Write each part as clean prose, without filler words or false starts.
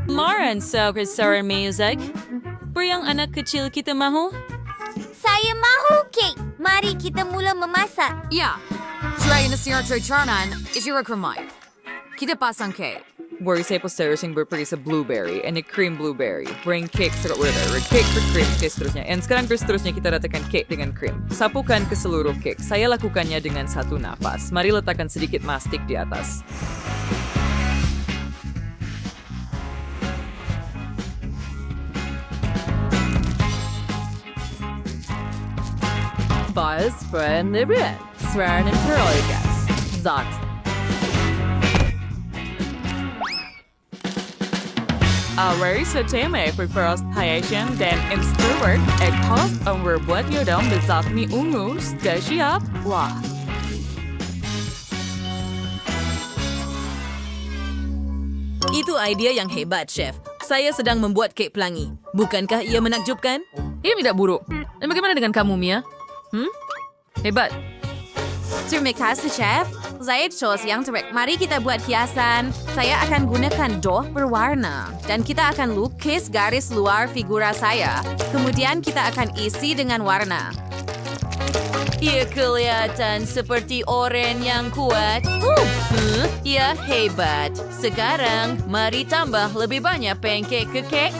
Maran sa Christopher Music. Yang anak kecil kita mahu? Saya mahu kek. Mari kita mula memasak. Ya, try na siya charnan, isira kermay. Kita pasang cake. Worry sa posteros yung berperi sa blueberry and a cream blueberry. Bring cake sa order. Cake for cream seterusnya. And sekarang seterusnya kita ratakan cake dengan cream. Sapukan ke seluruh cake. Saya lakukannya dengan satu nafas. Mari letakkan sedikit mastik di atas. Buzz, spread, libret. Swear and interrogas. Zot. Awari sa teme for first hayasyan dan extrovert at half ang berbuat yodong bezak ni ungus dah siap. Wah. Itu idea yang hebat, Chef. Saya sedang membuat kek pelangi. Bukankah ia menakjubkan? Ia tidak buruk. Dan bagaimana dengan kamu, Mia? Hebat. Terima kasih, Chef. Saya Chos yang terbaik. Mari kita buat hiasan. Saya akan gunakan doh berwarna. Dan kita akan lukis garis luar figura saya. Kemudian kita akan isi dengan warna. Ia kelihatan seperti oranye yang kuat. Ia hebat. Sekarang, mari tambah lebih banyak pancake ke kek.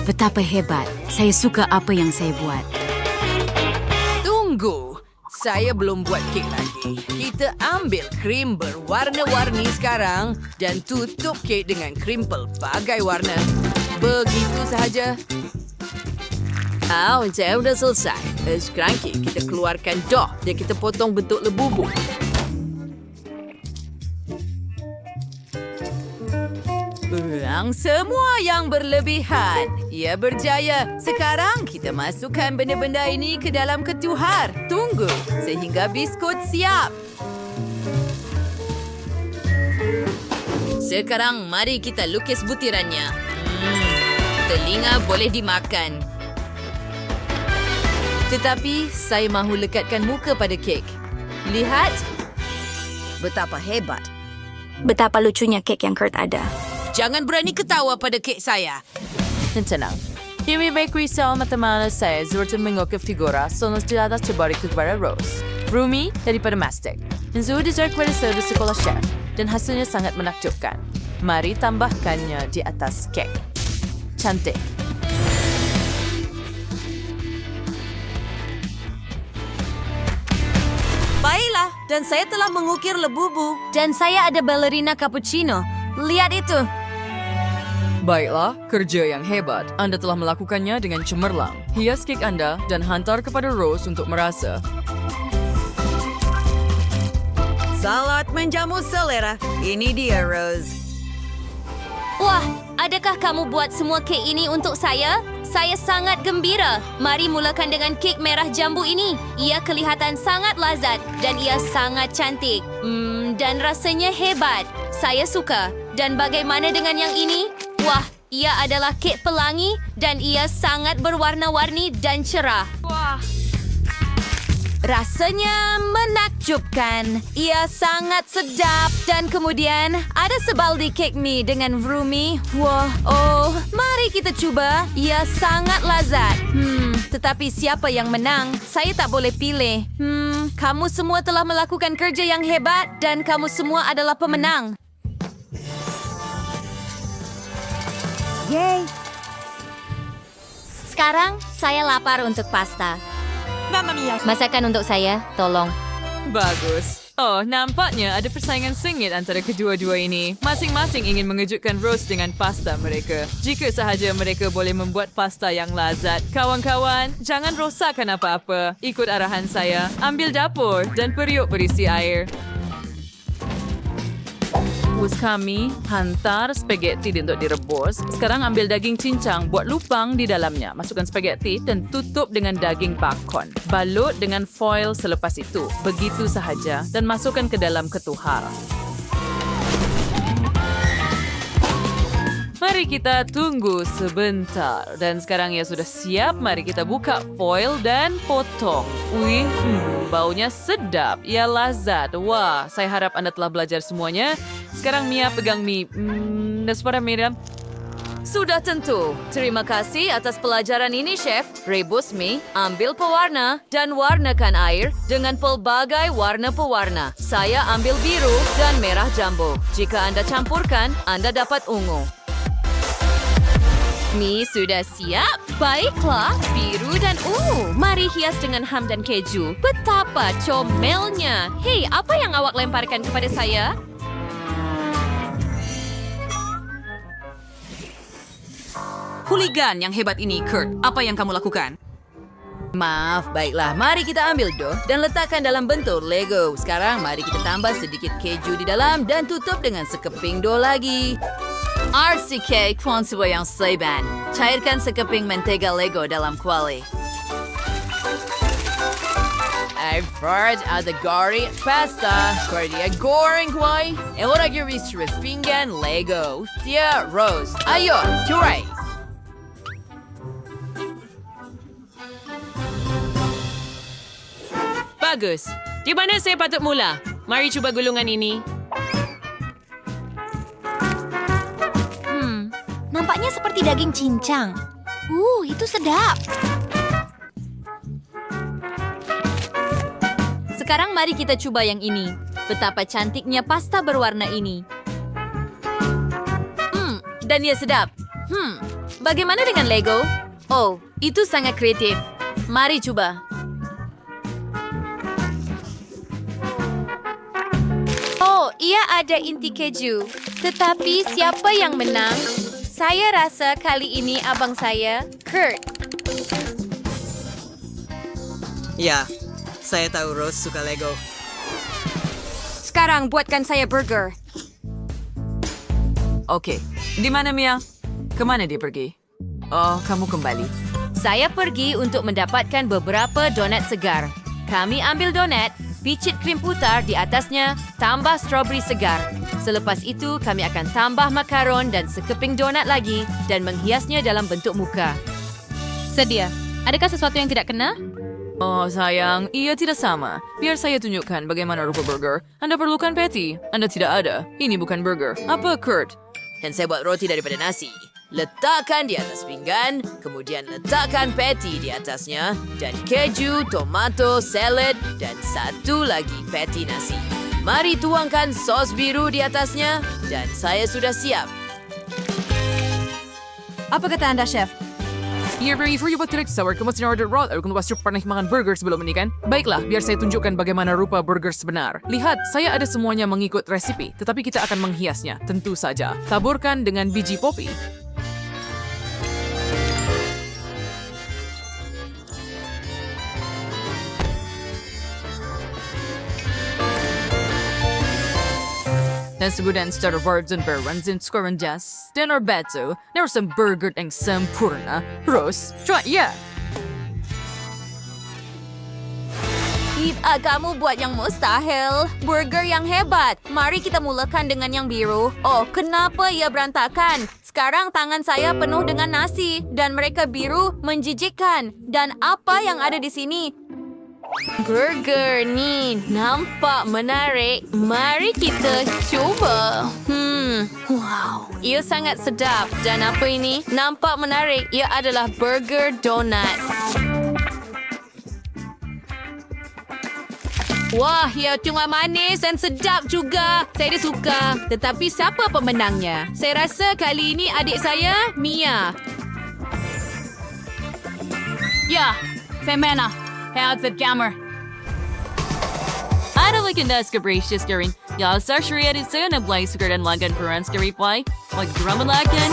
Betapa hebat. Saya suka apa yang saya buat. Tunggu. Saya belum buat kek lagi. Kita ambil krim berwarna-warni sekarang dan tutup kek dengan krim pelbagai warna. Begitu sahaja. Saya sudah selesai. Sekarang kita keluarkan doh dan kita potong bentuk lebubu. Buang semua yang berlebihan. Ia berjaya. Sekarang kita masukkan benda-benda ini ke dalam ketuhar. Tunggu sehingga biskut siap. Sekarang mari kita lukis butirannya. Telinga boleh dimakan. Tetapi saya mahu lekatkan muka pada kek. Lihat. Betapa hebat. Betapa lucunya kek yang Kurt ada. Jangan berani ketawa pada kek saya. Tenang. Kimi bakery sa matamana saya seperti mengukir figura sonos di atas terbalik kepada Rose. Rumi daripada Mastic. Enzo dessert kepada servis sekolah chef. Dan hasilnya sangat menakjubkan. Mari tambahkannya di atas kek. Cantik. Baiklah, dan saya telah mengukir lebubu. Dan saya ada ballerina cappuccino. Lihat itu. Baiklah, kerja yang hebat. Anda telah melakukannya dengan cemerlang. Hias kek Anda dan hantar kepada Rose untuk merasa. Salad menjamu selera. Ini dia, Rose. Wah, adakah kamu buat semua kek ini untuk saya? Saya sangat gembira. Mari mulakan dengan kek merah jambu ini. Ia kelihatan sangat lazat dan ia sangat cantik. Dan rasanya hebat. Saya suka. Dan bagaimana dengan yang ini? Wah, ia adalah kek pelangi dan ia sangat berwarna-warni dan cerah. Wah. Rasanya menakjubkan. Ia sangat sedap. Dan kemudian ada sebaldi kek mie dengan vrumi. Wah, mari kita coba. Ia sangat lazat. Tetapi siapa yang menang? Saya tak boleh pilih. Kamu semua telah melakukan kerja yang hebat dan kamu semua adalah pemenang. Yeay. Sekarang saya lapar untuk pasta. Masakan untuk saya, tolong. Bagus. Oh, nampaknya ada persaingan sengit antara kedua-dua ini. Masing-masing ingin mengejutkan Rose dengan pasta mereka. Jika sahaja mereka boleh membuat pasta yang lazat. Kawan-kawan, jangan rosakkan apa-apa. Ikut arahan saya. Ambil dapur dan periuk berisi air. Bus kami hantar spaghetti untuk direbus. Sekarang ambil daging cincang, buat lubang di dalamnya. Masukkan spaghetti dan tutup dengan daging bacon. Balut dengan foil selepas itu. Begitu sahaja dan masukkan ke dalam ketuhar. Mari kita tunggu sebentar. Dan sekarang ia sudah siap. Mari kita buka foil dan potong. Wih, baunya sedap. Ia lazat. Wah, saya harap Anda telah belajar semuanya. Sekarang Mia pegang mie. das para Miriam. Sudah tentu. Terima kasih atas pelajaran ini, Chef. Rebus mie, ambil pewarna, dan warnakan air dengan pelbagai warna pewarna. Saya ambil biru dan merah jambu. Jika Anda campurkan, Anda dapat ungu. Mie sudah siap. Baiklah, biru dan ungu. Mari hias dengan ham dan keju. Betapa comelnya. Hei, apa yang awak lemparkan kepada saya? Hooligan yang hebat ini, Kurt. Apa yang kamu lakukan? Maaf, baiklah. Mari kita ambil dough dan letakkan dalam bentuk Lego. Sekarang mari kita tambah sedikit keju di dalam dan tutup dengan sekeping dough lagi. RCK konsua yang seban. Cairkan sekeping mentega Lego dalam kuali. I've heard ada goreng pasta. Cordia goreng kuai. Ora giris with pinggan Lego. Tia Rose. Ayo, curai. Bagus. Di mana saya patut mula? Mari cuba gulungan ini. Nampaknya seperti daging cincang. Itu sedap. Sekarang mari kita coba yang ini. Betapa cantiknya pasta berwarna ini. Dan ia sedap. Bagaimana dengan Lego? Oh, itu sangat kreatif. Mari coba. Oh, ia ada inti keju. Tetapi siapa yang menang? Saya rasa kali ini abang saya, Kurt. Ya, saya tahu Rose suka Lego. Sekarang buatkan saya burger. Oke, di mana Mia? Kemana dia pergi? Oh, kamu kembali. Saya pergi untuk mendapatkan beberapa donat segar. Kami ambil donat, picit krim putar di atasnya, tambah strawberry segar. Selepas itu, kami akan tambah makaron dan sekeping donat lagi dan menghiasnya dalam bentuk muka. Sedia. Adakah sesuatu yang tidak kena? Oh sayang, ia tidak sama. Biar saya tunjukkan bagaimana rupa burger. Anda perlukan patty. Anda tidak ada. Ini bukan burger. Apa, Kurt? Dan saya buat roti daripada nasi. Letakkan di atas pinggan, kemudian letakkan patty di atasnya, dan keju, tomato, salad, dan satu lagi patty nasi. Mari tuangkan sos biru di atasnya, dan saya sudah siap. Apa kata Anda, Chef? You're very free about direct sour. Kamu sini order raw. Aku pasti pernah makan burger sebelum ini kan? Baiklah, biar saya tunjukkan bagaimana rupa burger sebenar. Lihat, saya ada semuanya mengikut resipi. Tetapi kita akan menghiasnya. Tentu saja. Taburkan dengan biji poppy. Dan sebutan starter words and berans and scoren jazz. Dan or beto, never some burger and sempurna. Rose, try yeah. Kamu buat yang mustahil. Burger yang hebat. Mari kita mulakan dengan yang biru. Oh, kenapa ia berantakan? Sekarang tangan saya penuh dengan nasi. Dan mereka biru menjijikkan. Dan apa yang ada di sini? Burger ni nampak menarik. Mari kita cuba. Wow, ia sangat sedap. Dan apa ini? Nampak menarik. Ia adalah burger donat. Wah, ia cuma manis dan sedap juga. Saya dah suka. Tetapi siapa pemenangnya? Saya rasa kali ini adik saya, Mia. Ja, femena. How's it jammer? Ada legendas capricious garing. Ya, sa syariat isa na blay sugar dan lagan peran scary fly. Like drum lagan.